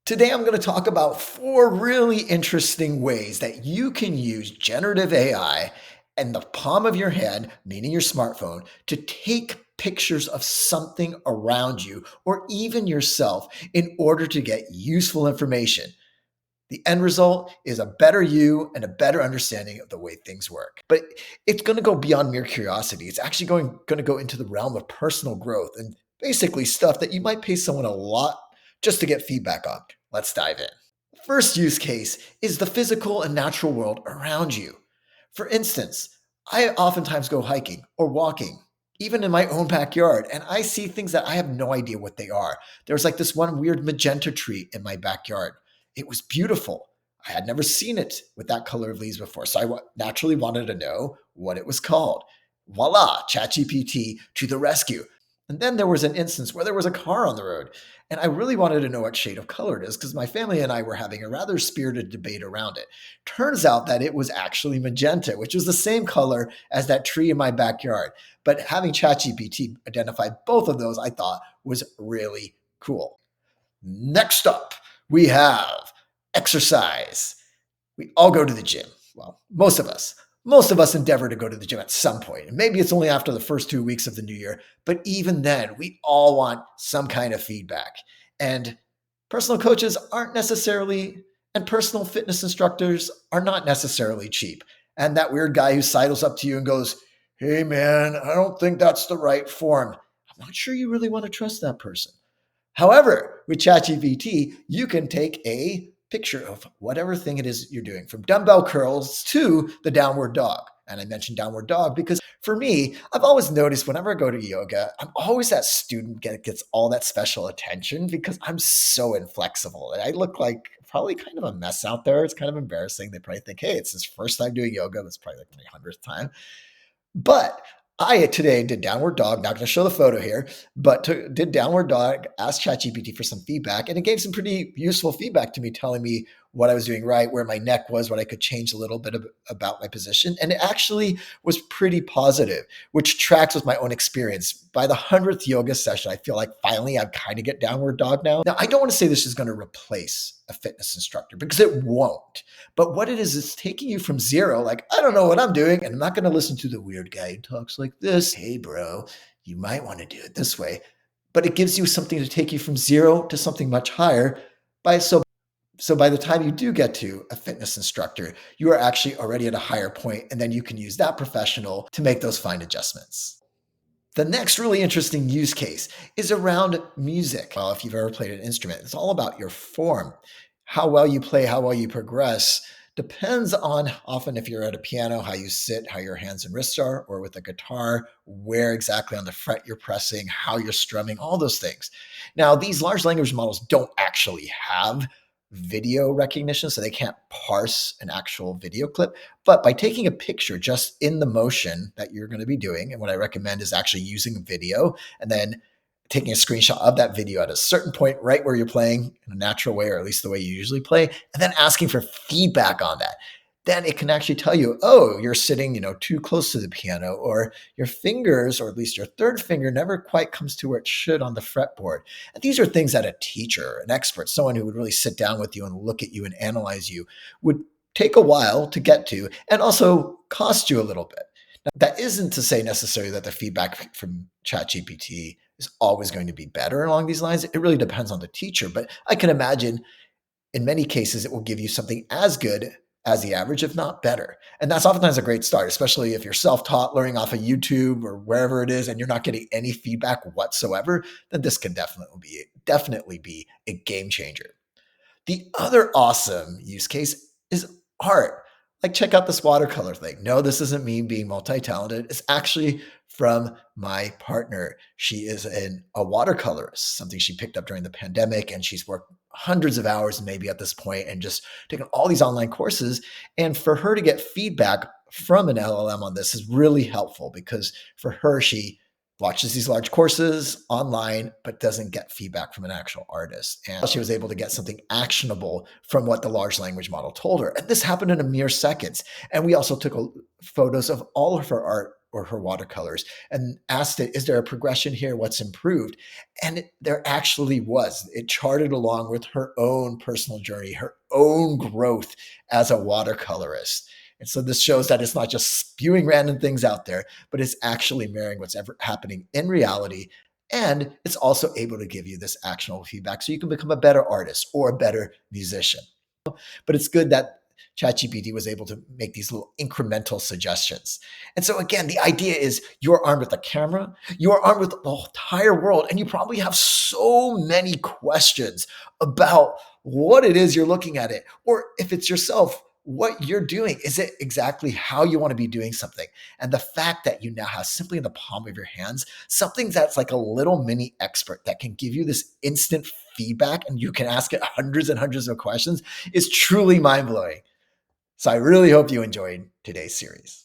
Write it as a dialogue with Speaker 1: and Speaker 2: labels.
Speaker 1: Today, I'm going to talk about four really interesting ways that you can use generative AI in the palm of your hand, meaning your smartphone, to take pictures of something around you or even yourself in order to get useful information. The end result is a better you and a better understanding of the way things work. But it's going to go beyond mere curiosity. It's actually going to go into the realm of personal growth and basically stuff that you might pay someone a lot just to get feedback on. Let's dive in. First use case is the physical and natural world around you. For instance, I oftentimes go hiking or walking, even in my own backyard, and I see things that I have no idea what they are. There's like this one weird magenta tree in my backyard. It was beautiful. I had never seen it with that color of leaves before, so I naturally wanted to know what it was called. Voila, ChatGPT to the rescue. And then there was an instance where there was a car on the road, and I really wanted to know what shade of color it is because my family and I were having a rather spirited debate around it. Turns out that it was actually magenta, which was the same color as that tree in my backyard. But having ChatGPT identify both of those, I thought was really cool. Next up, we have exercise. We all go to the gym. Well, most of us. Most of us endeavor to go to the gym at some point. And maybe it's only after the first 2 weeks of the new year, but even then, we all want some kind of feedback. And personal coaches aren't necessarily, and personal fitness instructors are not necessarily cheap. And that weird guy who sidles up to you and goes, "Hey man, I don't think that's the right form." I'm not sure you really want to trust that person. However, with ChatGPT, you can take a picture of whatever thing it is you're doing, from dumbbell curls to the downward dog. And I mentioned downward dog because for me, I've always noticed whenever I go to yoga, I'm always that student gets all that special attention because I'm so inflexible. And I look like probably kind of a mess out there. It's kind of embarrassing. They probably think, hey, it's his first time doing yoga. That's probably like my 100th time. But I today did downward dog, not going to show the photo here, but did downward dog, asked ChatGPT for some feedback, and it gave some pretty useful feedback to me, telling me what I was doing right, where my neck was, what I could change a little bit about my position. And it actually was pretty positive, which tracks with my own experience. By the 100th yoga session, I feel like finally I kind of get downward dog now. Now, I don't want to say this is going to replace a fitness instructor because it won't. But what it is, it's taking you from zero, like, I don't know what I'm doing, and I'm not going to listen to the weird guy who talks like this. Hey, bro, you might want to do it this way. But it gives you something to take you from zero to something much higher. So by the time you do get to a fitness instructor, you are actually already at a higher point, and then you can use that professional to make those fine adjustments. The next really interesting use case is around music. Well, if you've ever played an instrument, it's all about your form. How well you play, how well you progress depends on, often if you're at a piano, how you sit, how your hands and wrists are, or with a guitar, where exactly on the fret you're pressing, how you're strumming, all those things. Now, these large language models don't actually have video recognition, so they can't parse an actual video clip. But by taking a picture just in the motion that you're going to be doing, and what I recommend is actually using video and then taking a screenshot of that video at a certain point, right where you're playing in a natural way, or at least the way you usually play, and then asking for feedback on that. Then it can actually tell you, oh, you're sitting, too close to the piano, or your fingers, or at least your third finger, never quite comes to where it should on the fretboard. And these are things that a teacher, an expert, someone who would really sit down with you and look at you and analyze you would take a while to get to, and also cost you a little bit. Now, that isn't to say necessarily that the feedback from ChatGPT is always going to be better along these lines. It really depends on the teacher, but I can imagine in many cases, it will give you something as good as the average, if not better. And that's oftentimes a great start, especially if you're self-taught, learning off of YouTube or wherever it is, and you're not getting any feedback whatsoever, then this can definitely be a game changer. The other awesome use case is art. Like, check out this watercolor thing. No, this isn't me being multi-talented. It's actually from my partner. She is a watercolorist, something she picked up during the pandemic, and she's worked hundreds of hours maybe at this point and just taken all these online courses. And for her to get feedback from an LLM on this is really helpful because for her, she watches these large courses online, but doesn't get feedback from an actual artist. And she was able to get something actionable from what the large language model told her. And this happened in a mere seconds. And we also took photos of all of her or her watercolors and asked it, is there a progression here? What's improved? And there actually was. It charted along with her own personal journey, her own growth as a watercolorist. And so this shows that it's not just spewing random things out there, but it's actually mirroring what's ever happening in reality. And it's also able to give you this actionable feedback so you can become a better artist or a better musician. But it's good that ChatGPT was able to make these little incremental suggestions. And so, again, the idea is you're armed with a camera, you're armed with the entire world, and you probably have so many questions about what it is you're looking at it, or if it's yourself, what you're doing. Is it exactly how you want to be doing something? And the fact that you now have simply in the palm of your hands something that's like a little mini expert that can give you this instant feedback and you can ask it hundreds and hundreds of questions is truly mind blowing. So I really hope you enjoyed today's series.